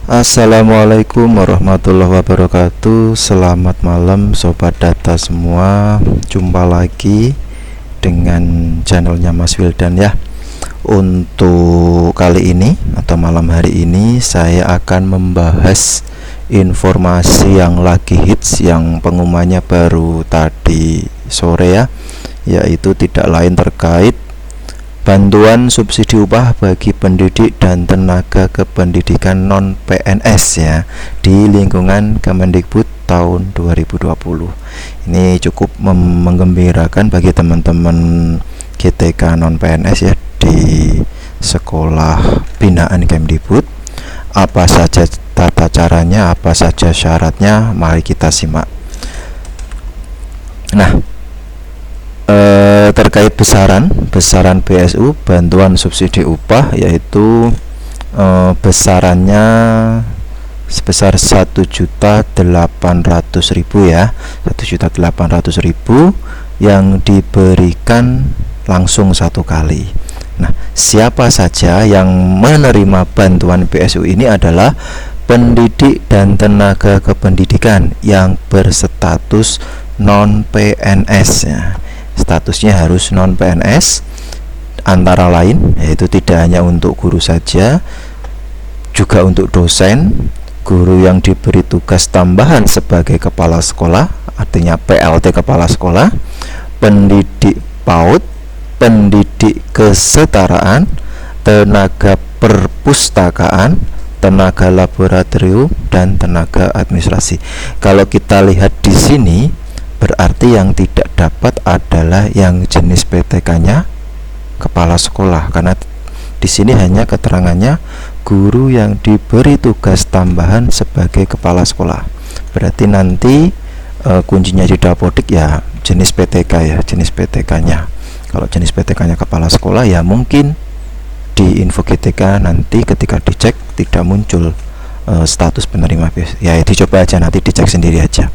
Assalamualaikum warahmatullahi wabarakatuh. Selamat malam Sobat Data semua. Jumpa lagi dengan channelnya Mas Wildan ya. Untuk kali ini atau malam hari ini saya akan membahas informasi yang lagi hits, yang pengumumannya baru tadi sore ya, yaitu tidak lain terkait bantuan subsidi upah bagi pendidik dan tenaga kependidikan non PNS ya di lingkungan Kemendikbud tahun 2020. Ini cukup menggembirakan bagi teman-teman GTK non PNS ya di sekolah binaan Kemdikbud. Apa saja tata caranya, apa saja syaratnya, mari kita simak. Nah, terkait besaran BSU bantuan subsidi upah, yaitu besarannya sebesar 1.800.000 ya, 1.800.000 yang diberikan langsung satu kali. Nah, siapa saja yang menerima bantuan BSU ini adalah pendidik dan tenaga kependidikan yang berstatus non PNS ya. Statusnya harus non PNS, antara lain yaitu tidak hanya untuk guru saja, juga untuk dosen, guru yang diberi tugas tambahan sebagai kepala sekolah, artinya PLT kepala sekolah, pendidik PAUD, pendidik kesetaraan, tenaga perpustakaan, tenaga laboratorium, dan tenaga administrasi. Kalau kita lihat di sini, berarti yang tidak dapat adalah yang jenis PTK-nya kepala sekolah, karena di sini hanya keterangannya guru yang diberi tugas tambahan sebagai kepala sekolah. Berarti nanti kuncinya di dapodik ya jenis PTK ya, jenis PTK-nya. Kalau jenis PTK-nya kepala sekolah ya mungkin di info GTK nanti ketika dicek tidak muncul status penerima BSU. Ya dicoba aja, nanti dicek sendiri aja.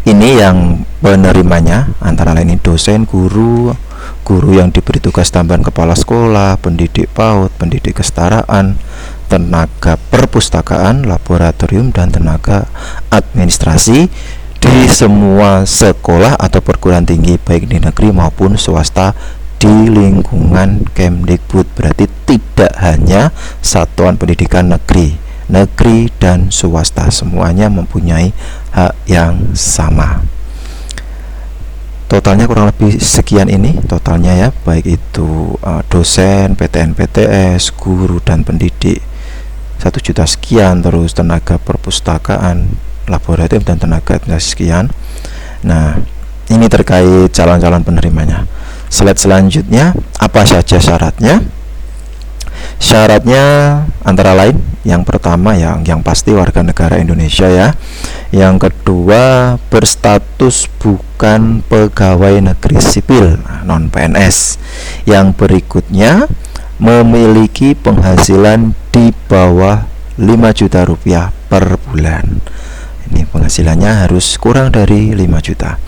Ini yang penerimanya antara lain dosen, guru yang diberi tugas tambahan kepala sekolah, pendidik PAUD, pendidik kesetaraan, tenaga perpustakaan, laboratorium, dan tenaga administrasi di semua sekolah atau perguruan tinggi baik di negeri maupun swasta di lingkungan Kemdikbud. Berarti tidak hanya satuan pendidikan negeri dan swasta, semuanya mempunyai hak yang sama. Totalnya kurang lebih sekian ini totalnya ya, baik itu dosen, PTN, PTS, guru dan pendidik 1 juta sekian, terus tenaga perpustakaan, laboratorium dan tenaga administrasi sekian. Nah, ini terkait calon-calon penerimanya. Slide selanjutnya, apa saja syaratnya? Syaratnya antara lain yang pertama yang pasti warga negara Indonesia ya. Yang kedua berstatus bukan pegawai negeri sipil non PNS. Yang berikutnya memiliki penghasilan di bawah 5 juta rupiah per bulan. Ini penghasilannya harus kurang dari 5 juta.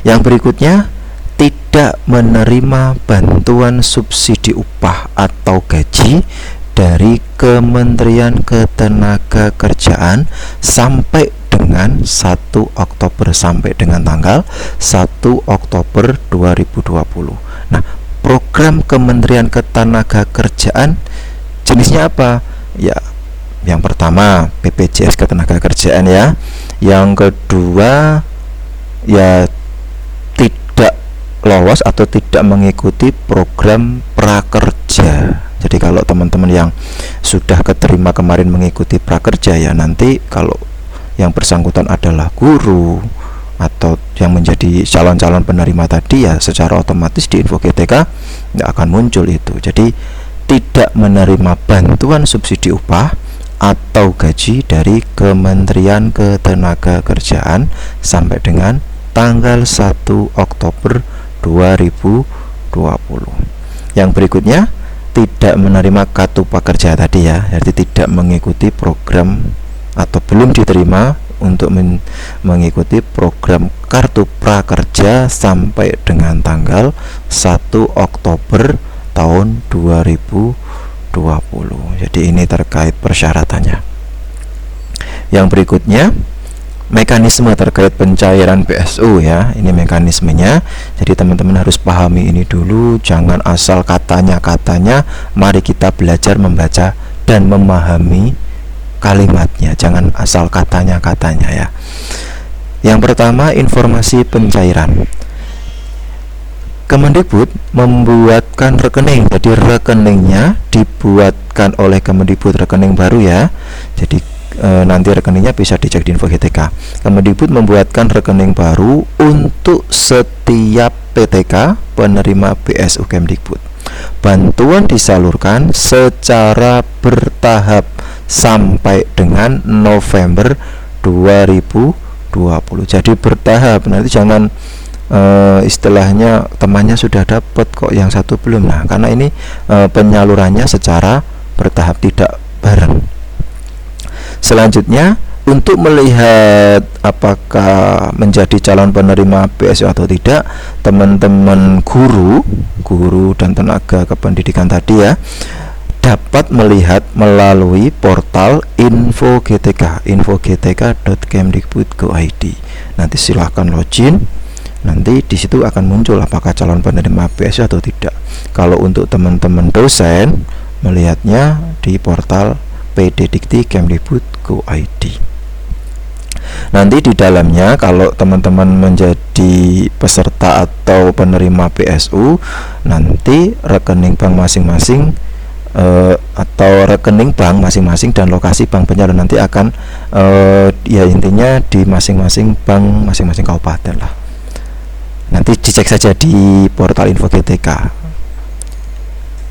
Yang berikutnya tidak menerima bantuan subsidi upah atau gaji dari Kementerian Ketenagakerjaan sampai dengan 1 Oktober, sampai dengan tanggal 1 Oktober 2020. Nah, program Kementerian Ketenagakerjaan jenisnya apa? Ya, yang pertama BPJS Ketenagakerjaan ya. Yang kedua ya lolos atau tidak mengikuti program prakerja. Jadi kalau teman-teman yang sudah keterima kemarin mengikuti prakerja ya, nanti kalau yang bersangkutan adalah guru atau yang menjadi calon-calon penerima tadi ya secara otomatis di info GTK tidak akan muncul itu. Jadi tidak menerima bantuan subsidi upah atau gaji dari Kementerian Ketenagakerjaan sampai dengan tanggal 1 Oktober 2020. Yang berikutnya tidak menerima kartu prakerja tadi ya, jadi tidak mengikuti program atau belum diterima untuk mengikuti program kartu prakerja sampai dengan tanggal 1 Oktober tahun 2020. Jadi ini terkait persyaratannya. Yang berikutnya mekanisme terkait pencairan PSU ya. Ini mekanismenya. Jadi teman-teman harus pahami ini dulu, jangan asal katanya. Mari kita belajar membaca dan memahami kalimatnya, jangan asal katanya ya. Yang pertama, informasi pencairan. Kemendikbud membuatkan rekening, jadi rekeningnya dibuatkan oleh Kemendikbud, rekening baru ya. Jadi nanti rekeningnya bisa dicek di info GTK. Kemendikbud membuatkan rekening baru untuk setiap PTK penerima PSU Kemdikbud. Bantuan disalurkan secara bertahap sampai dengan November 2020. Jadi bertahap, nanti jangan istilahnya temannya sudah dapat kok yang satu belum. Nah, karena ini penyalurannya secara bertahap, tidak bareng. Selanjutnya, untuk melihat apakah menjadi calon penerima PSU atau tidak, teman-teman guru dan tenaga kependidikan tadi ya, dapat melihat melalui portal info GTK, infogtk.kemdikbud.go.id. Nanti silahkan login. Nanti di situ akan muncul apakah calon penerima PSU atau tidak. Kalau untuk teman-teman dosen, melihatnya di portal pddikti.kemdikbud.go.id. Nanti di dalamnya, kalau teman-teman menjadi peserta atau penerima PSU, nanti rekening bank masing-masing atau rekening bank masing-masing dan lokasi bank penyalur nanti akan ya intinya di masing-masing bank masing-masing kabupaten lah. Nanti dicek saja di portal info GTK.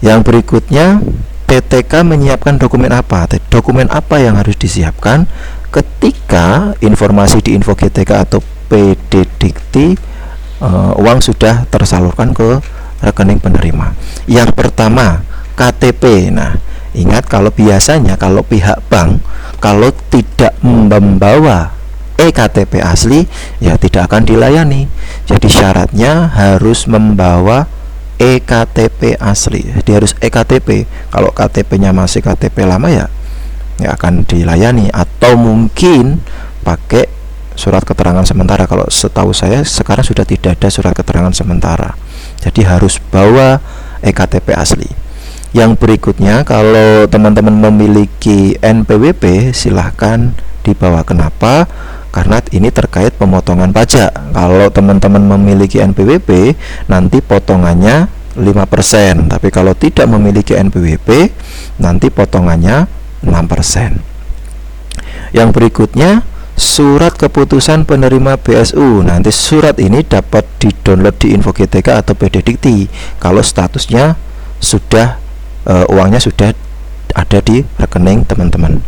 Yang berikutnya, PTK menyiapkan dokumen apa? Dokumen apa yang harus disiapkan ketika informasi di info GTK atau PD Dikti uang sudah tersalurkan ke rekening penerima. Yang pertama, KTP. Nah, ingat kalau biasanya kalau pihak bank kalau tidak membawa eKTP asli ya tidak akan dilayani. Jadi syaratnya harus membawa eKTP asli. Jadi harus eKTP. Kalau KTP-nya masih KTP lama ya akan dilayani, atau mungkin pakai surat keterangan sementara. Kalau setahu saya sekarang sudah tidak ada surat keterangan sementara. Jadi harus bawa eKTP asli. Yang berikutnya, kalau teman-teman memiliki NPWP silahkan dibawa. Kenapa? Karena ini terkait pemotongan pajak. Kalau teman-teman memiliki NPWP, nanti potongannya 5%. Tapi kalau tidak memiliki NPWP, nanti potongannya 6%. Yang berikutnya, surat keputusan penerima PSU. Nanti surat ini dapat di-download di info GTK atau PD Dikti kalau statusnya sudah uangnya sudah ada di rekening teman-teman.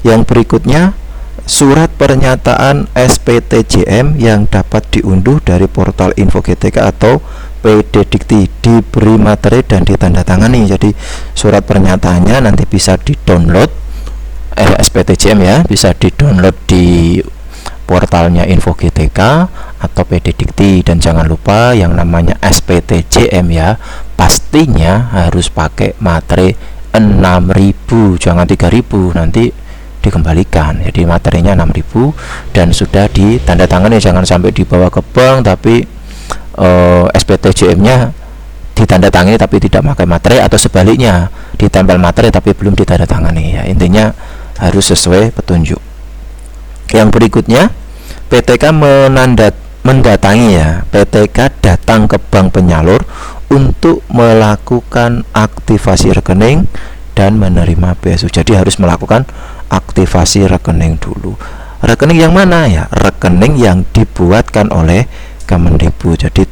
Yang berikutnya, surat pernyataan SPTJM yang dapat diunduh dari portal info GTK atau PD Dikti, diberi materi dan ditandatangani. Jadi surat pernyataannya nanti bisa di-download SPTJM ya, bisa di-download di portalnya info GTK atau PD Dikti. Dan jangan lupa yang namanya SPTJM ya, pastinya harus pakai materi 6.000, jangan 3.000, nanti dikembalikan. Jadi materinya 6.000 dan sudah ditandatangani. Jangan sampai dibawa ke bank tapi SPTJM-nya ditandatangani tapi tidak pakai materi, atau sebaliknya ditempel materi tapi belum ditandatangani ya. Intinya harus sesuai petunjuk. Yang berikutnya, PTK mendatangi ya. PTK datang ke bank penyalur untuk melakukan aktivasi rekening dan menerima PSU. Jadi harus melakukan aktivasi rekening dulu. Rekening yang mana ya? Rekening yang dibuatkan oleh Kemendikbud. Jadi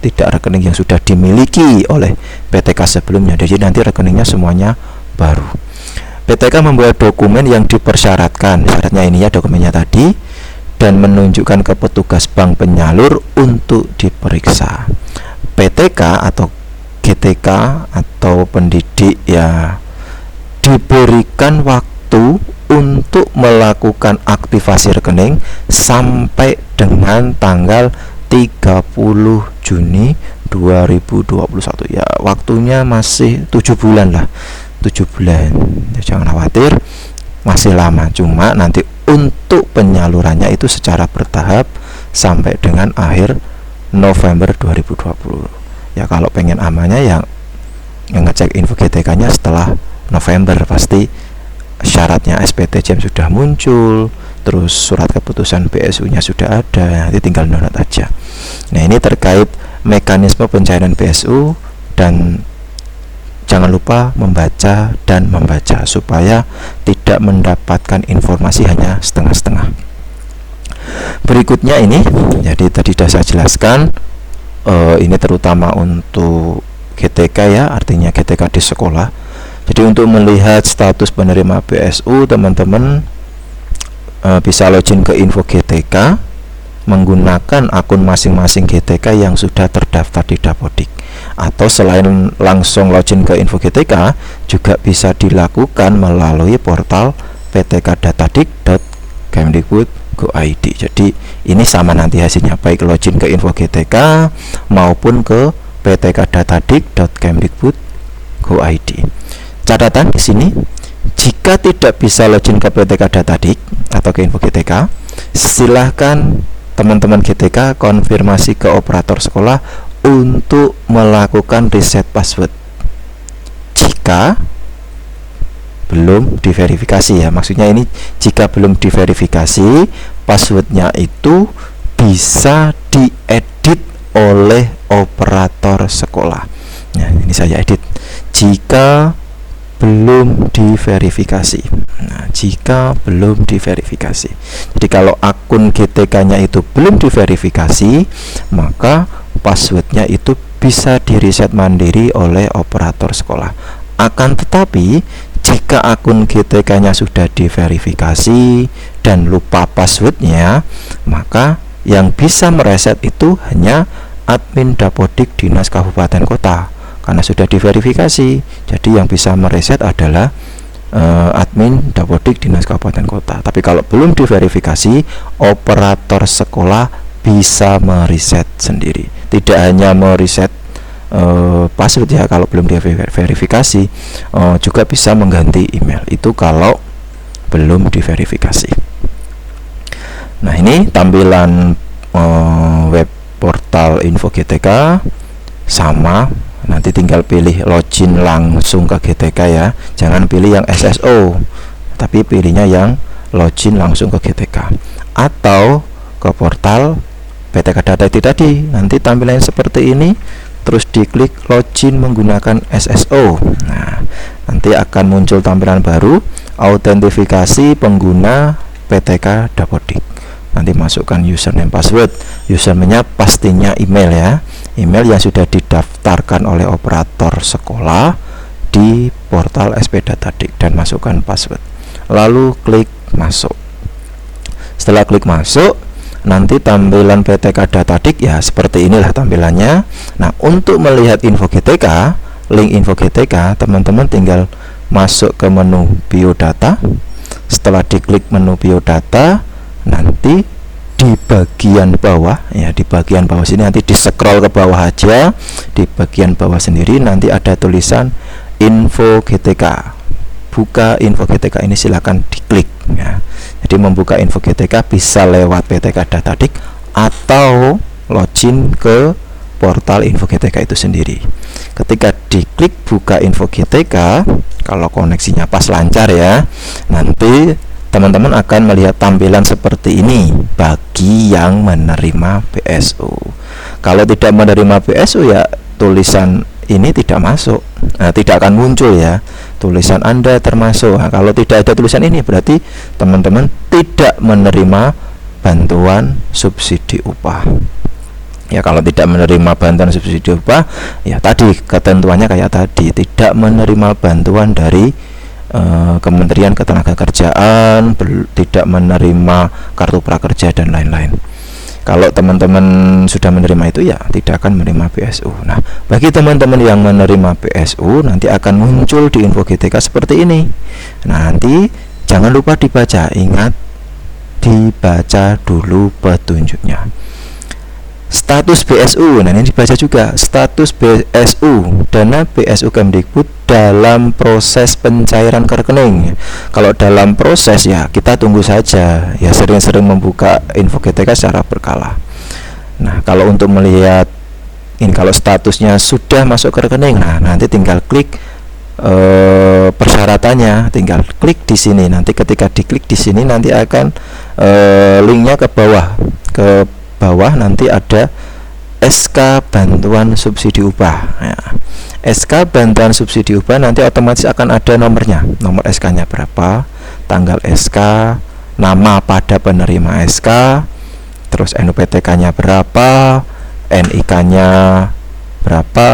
tidak rekening yang sudah dimiliki oleh PTK sebelumnya. Jadi nanti rekeningnya semuanya baru. PTK membuat dokumen yang dipersyaratkan. Syaratnya ini ya, dokumennya tadi, dan menunjukkan ke petugas bank penyalur untuk diperiksa. PTK atau GTK atau pendidik ya diberikan waktu untuk melakukan aktivasi rekening sampai dengan tanggal 30 Juni 2021 ya. Waktunya masih 7 bulan lah. 7 bulan. Jangan khawatir, masih lama, cuma nanti untuk penyalurannya itu secara bertahap sampai dengan akhir November 2020. Ya kalau pengen amannya yang ngecek info GTK-nya setelah November, pasti syaratnya SPTJM sudah muncul, terus surat keputusan BSU-nya sudah ada, nanti tinggal download aja. Nah, ini terkait mekanisme pencairan BSU, dan jangan lupa membaca supaya tidak mendapatkan informasi hanya setengah-setengah. Berikutnya ini, jadi tadi sudah saya jelaskan, ini terutama untuk GTK ya, artinya GTK di sekolah. Jadi untuk melihat status penerima BSU, teman-teman bisa login ke info GTK menggunakan akun masing-masing GTK yang sudah terdaftar di Dapodik. Atau selain langsung login ke info GTK, juga bisa dilakukan melalui portal ptkdatadik.kemdikbud.go.id. Jadi ini sama nanti hasilnya, baik login ke info GTK maupun ke ptkdatadik.kemdikbud.go.id. Catatan di sini, jika tidak bisa login ke PTK Datadik atau ke info GTK, silahkan teman-teman GTK konfirmasi ke operator sekolah untuk melakukan reset password jika belum diverifikasi ya. Maksudnya ini jika belum diverifikasi, passwordnya itu bisa diedit oleh operator sekolah. Nah, ini saya edit jika belum diverifikasi. Nah, jika belum diverifikasi. Jadi kalau akun GTK-nya itu belum diverifikasi, maka passwordnya itu bisa direset mandiri oleh operator sekolah. Akan tetapi, jika akun GTK-nya sudah diverifikasi dan lupa passwordnya, maka yang bisa mereset itu hanya admin Dapodik Dinas Kabupaten Kota, karena sudah diverifikasi. Jadi yang bisa mereset adalah admin Dapodik Dinas Kabupaten Kota. Tapi kalau belum diverifikasi, operator sekolah bisa mereset sendiri. Tidak hanya mereset password ya, kalau belum diverifikasi, juga bisa mengganti email. Itu kalau belum diverifikasi. Nah, ini tampilan web portal info GTK sama. Nanti tinggal pilih login langsung ke GTK ya, jangan pilih yang SSO, tapi pilihnya yang login langsung ke GTK atau ke portal PTK Datadik tadi. Nanti tampilannya seperti ini, terus diklik login menggunakan SSO. Nah, nanti akan muncul tampilan baru, autentifikasi pengguna PTK Dapodik. Nanti masukkan username password. Username-nya pastinya email ya, email yang sudah didaftarkan oleh operator sekolah di portal SP Datadik, dan masukkan password. Lalu klik masuk. Setelah klik masuk, nanti tampilan PTK Datadik ya seperti inilah tampilannya. Nah, untuk melihat info GTK, link info GTK, teman-teman tinggal masuk ke menu biodata. Setelah diklik menu biodata, nanti di bagian bawah ya, di bagian bawah sini nanti di scroll ke bawah aja, di bagian bawah sendiri nanti ada tulisan info GTK. Buka info GTK ini silakan diklik ya. Jadi membuka info GTK bisa lewat PTK Datadik atau login ke portal info GTK itu sendiri. Ketika diklik buka info GTK, kalau koneksinya pas lancar ya, nanti teman-teman akan melihat tampilan seperti ini bagi yang menerima BSU. Kalau tidak menerima BSU ya tulisan ini tidak masuk, tidak akan muncul ya, tulisan Anda termasuk. Nah, kalau tidak ada tulisan ini berarti teman-teman tidak menerima bantuan subsidi upah. Ya, kalau tidak menerima bantuan subsidi upah ya tadi ketentuannya kayak tadi, tidak menerima bantuan dari Kementerian Ketenagakerjaan, tidak menerima kartu prakerja dan lain-lain. Kalau teman-teman sudah menerima itu ya tidak akan menerima BSU. Nah, bagi teman-teman yang menerima BSU nanti akan muncul di info GTK seperti ini. Nah, nanti jangan lupa dibaca, ingat dibaca dulu petunjuknya. Status BSU, nah ini dibaca juga, status BSU, dana BSU Kemdikbud dalam proses pencairan ke rekening. Kalau dalam proses ya kita tunggu saja, ya sering-sering membuka info GTK secara berkala. Nah, kalau untuk melihat ini, kalau statusnya sudah masuk ke rekening, nah nanti tinggal klik persyaratannya, tinggal klik di sini. Nanti ketika diklik di sini nanti akan linknya ke bawah nanti ada SK bantuan subsidi upah. Ya. SK bantuan subsidi upah nanti otomatis akan ada nomornya, nomor SK-nya berapa, tanggal SK, nama pada penerima SK, terus NUPTK-nya berapa, NIK-nya berapa,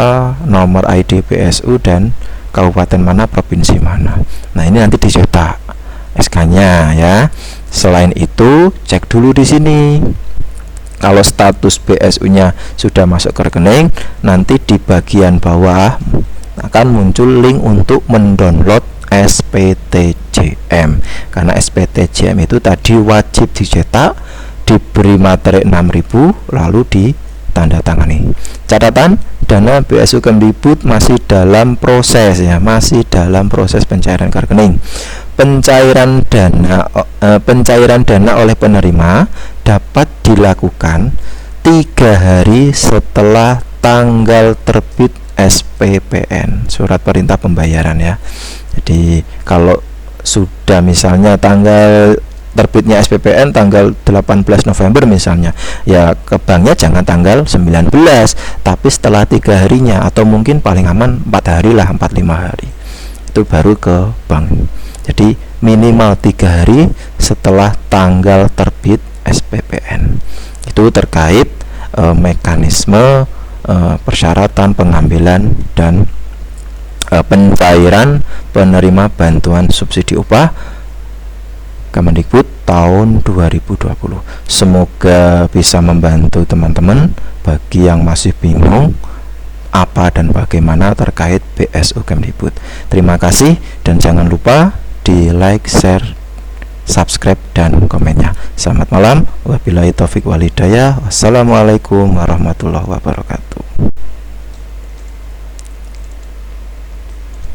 nomor ID PSU dan kabupaten mana, provinsi mana. Nah, ini nanti dicetak SK-nya ya. Selain itu, cek dulu di sini. Kalau status BSU-nya sudah masuk ke rekening, nanti di bagian bawah akan muncul link untuk mendownload SPTJM. Karena SPTJM itu tadi wajib dicetak, diberi materi 6.000 lalu ditandatangani. Catatan, dana BSU Kemdikbud masih dalam proses ya, masih dalam proses pencairan ke rekening. Pencairan dana oleh penerima dapat dilakukan 3 hari setelah tanggal terbit SPPN, surat perintah pembayaran ya. Jadi kalau sudah misalnya tanggal terbitnya SPPN tanggal 18 November misalnya, ya ke banknya jangan tanggal 19, tapi setelah 3 harinya, atau mungkin paling aman 4 hari lah, 4-5 hari itu baru ke bank. Jadi minimal 3 hari setelah tanggal terbit SPPN. Itu terkait mekanisme persyaratan pengambilan dan pencairan penerima bantuan subsidi upah Kemendikbud tahun 2020. Semoga bisa membantu teman-teman bagi yang masih bingung apa dan bagaimana terkait BSU Kemdikbud. Terima kasih dan jangan lupa di like, share, subscribe dan komennya. Selamat malam. Wabillahi taufik wal hidayah. Wassalamualaikum warahmatullahi wabarakatuh.